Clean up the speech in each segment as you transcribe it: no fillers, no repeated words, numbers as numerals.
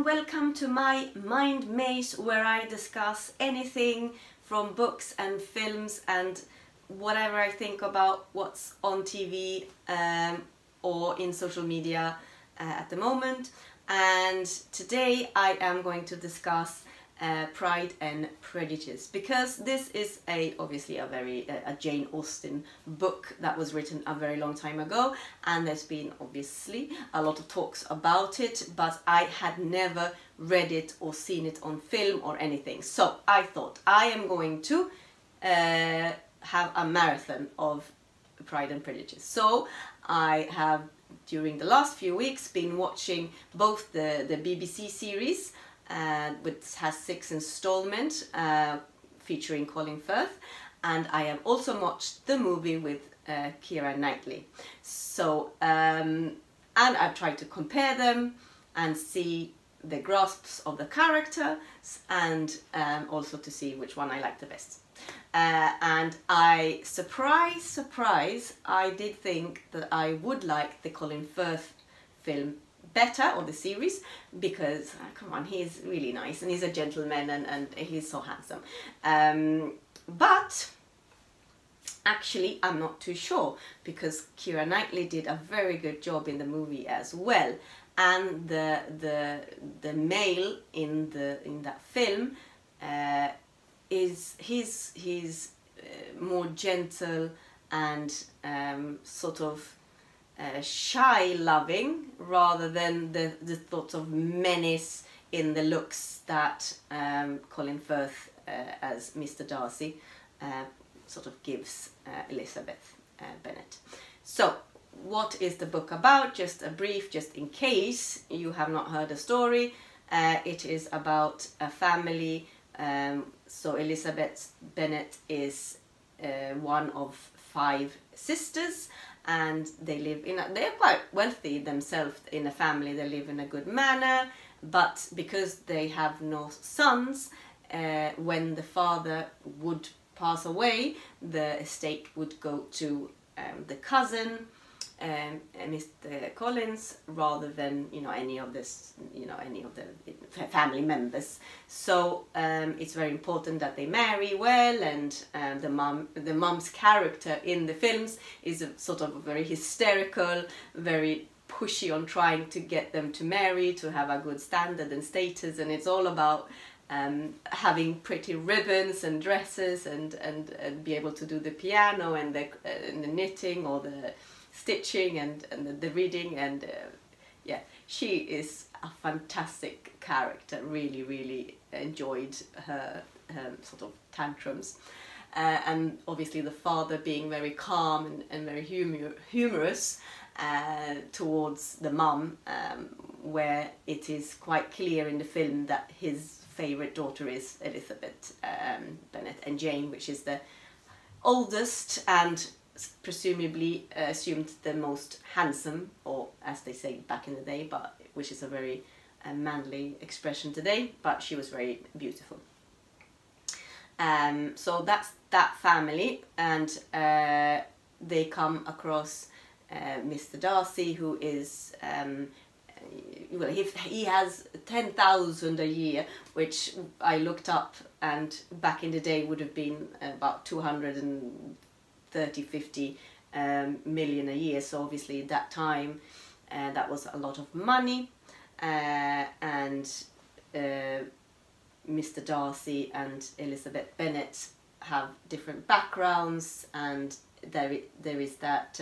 welcome to my mind maze, where I discuss anything from books and films and whatever I think about what's on TV or in social media at the moment. And today I am going to discuss Pride and Prejudice, because this is obviously a Jane Austen book that was written a very long time ago, and there's been obviously a lot of talks about it, but I had never read it or seen it on film or anything. So I thought I am going to have a marathon of Pride and Prejudice. So I have, during the last few weeks, been watching both the BBC series, which has 6 installments featuring Colin Firth, and I have also watched the movie with Keira Knightley. So and I've tried to compare them and see the grasps of the characters, and also to see which one I like the best. And surprise, I did think that I would like the Colin Firth film better, or the series, because come on, he's really nice and he's a gentleman and he's so handsome. But actually I'm not too sure, because Keira Knightley did a very good job in the movie as well, and the male in that film he's more gentle and sort of shy loving, rather than the thought of menace in the looks that Colin Firth as Mr. Darcy sort of gives Elizabeth Bennet. So what is the book about? Just a brief, just in case you have not heard the story. It is about a family. So Elizabeth Bennet is one of 5 sisters, and they live they're quite wealthy themselves in a family. They live in a good manner, but because they have no sons, when the father would pass away, the estate would go to the cousin, Mr. Collins, rather than any of the family members. So it's very important that they marry well, and the mum's character in the films is a sort of very hysterical, very pushy on trying to get them to marry, to have a good standard and status, and it's all about having pretty ribbons and dresses and be able to do the piano and the knitting or the stitching and the reading, and yeah, she is a fantastic character. Really enjoyed her sort of tantrums, and obviously the father being very calm and very humorous towards the mum, where it is quite clear in the film that his favourite daughter is Elizabeth Bennet, and Jane, which is the oldest and presumably assumed the most handsome, or as they say back in the day, but which is a very manly expression today, but she was very beautiful. So that's that family, and they come across Mr. Darcy, who is well, he has 10,000 a year, which I looked up, and back in the day would have been about 250 million a year. So obviously at that time that was a lot of money, and Mr. Darcy and Elizabeth Bennet have different backgrounds, and there is that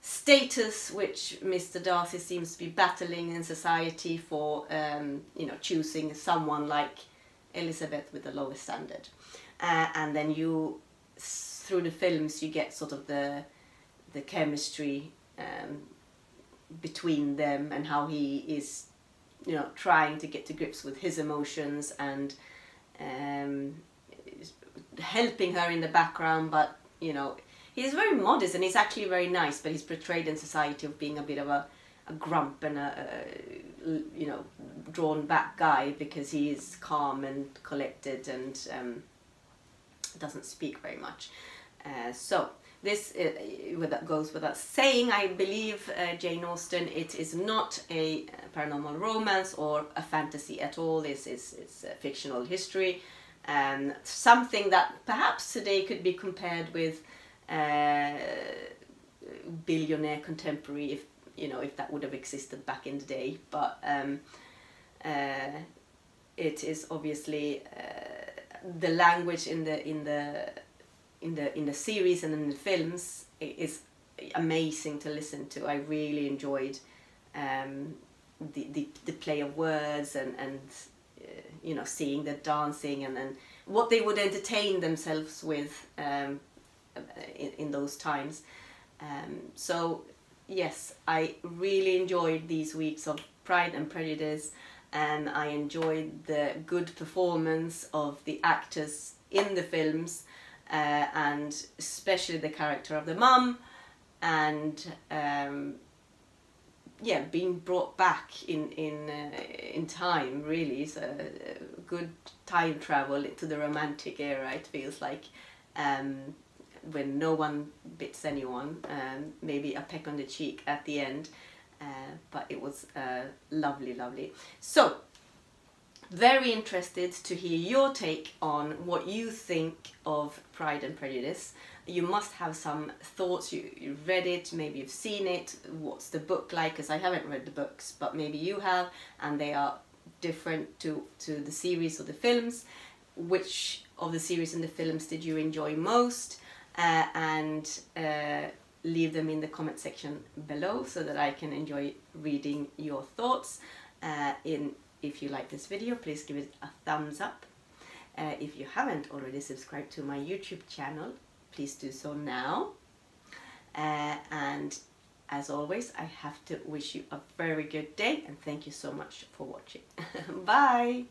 status which Mr. Darcy seems to be battling in society for, choosing someone like Elizabeth with the lowest standard, and then through the films you get sort of the chemistry between them, and how he is trying to get to grips with his emotions, and helping her in the background, but he's very modest, and he's actually very nice, but he's portrayed in society of being a bit of a grump and a drawn back guy, because he is calm and collected and doesn't speak very much. So this goes without saying. I believe Jane Austen, it is not a paranormal romance or a fantasy at all. It's a fictional history, and something that perhaps today could be compared with Billionaire Contemporary, if if that would have existed back in the day. But it is obviously the language in the series and in the films is amazing to listen to. I really enjoyed the play of words and seeing the dancing and what they would entertain themselves with in those times. So yes, I really enjoyed these weeks of Pride and Prejudice, and I enjoyed the good performance of the actors in the films, and especially the character of the mum, and yeah, being brought back in time, really. So good time travel to the romantic era, it feels like, when no one bits anyone, maybe a peck on the cheek at the end, but it was lovely. So very interested to hear your take on what you think of Pride and Prejudice. You must have some thoughts. You've read it, maybe you've seen it. What's the book like? Because I haven't read the books, but maybe you have, and they are different to the series or the films. Which of the series and the films did you enjoy most? And leave them in the comment section below so that I can enjoy reading your thoughts. If you like this video, please give it a thumbs up. If you haven't already subscribed to my YouTube channel, please do so now. And as always, I have to wish you a very good day, and thank you so much for watching. Bye!